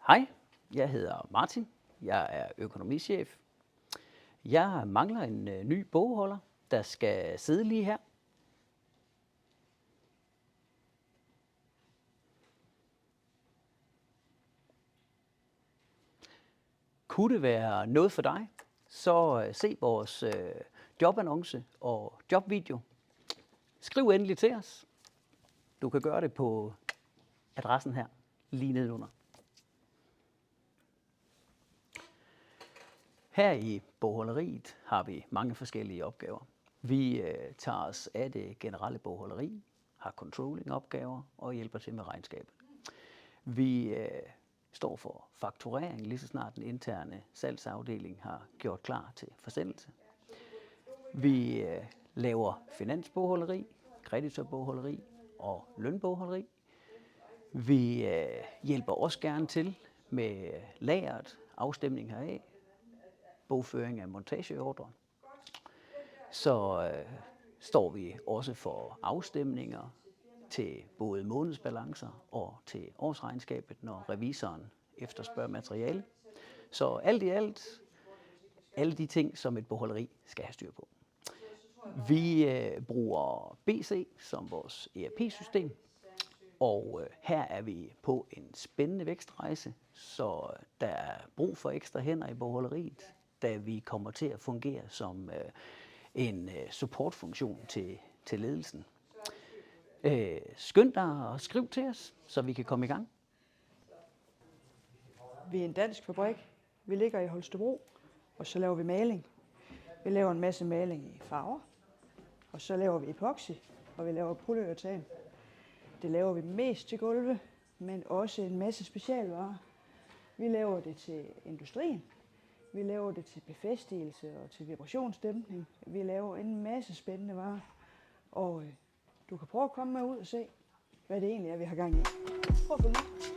Hej, jeg hedder Martin. Jeg er økonomichef. Jeg mangler en ny bogholder, der skal sidde lige her. Kunne det være noget for dig, så se vores jobannonce og jobvideo. Skriv endelig til os. Du kan gøre det på adressen her, lige nedenunder. Her i bogholderiet har vi mange forskellige opgaver. Vi tager os af det generelle bogholderi, har controlling-opgaver og hjælper til med regnskabet. Vi står for fakturering, lige så snart den interne salgsafdeling har gjort klar til forsendelse. Vi laver finansbogholderi, kreditorbogholderi og lønbogholderi. Vi hjælper også gerne til med lageret, afstemning heraf, bogføring af montageordre. Så står vi også for afstemninger til både månedsbalancer og til årsregnskabet, når revisoren efterspørger materiale. Så alt i alt, alle de ting, som et bogholderi skal have styr på. Vi bruger BC som vores ERP-system, og her er vi på en spændende vækstrejse, så der er brug for ekstra hænder i bogholderiet, da vi kommer til at fungere som en supportfunktion til ledelsen. Skynd dig og skriv til os, så vi kan komme i gang. Vi er en dansk fabrik. Vi ligger i Holstebro, og så laver vi maling. Vi laver en masse maling i farver, og så laver vi epoxy, og vi laver polyuretan. Det laver vi mest til gulve, men også en masse specialvarer. Vi laver det til industrien. Vi laver det til befæstigelse og til vibrationsdæmpning. Vi laver en masse spændende varer, og du kan prøve at komme med ud og se, hvad det egentlig er, vi har gang i. Prøv at følge med.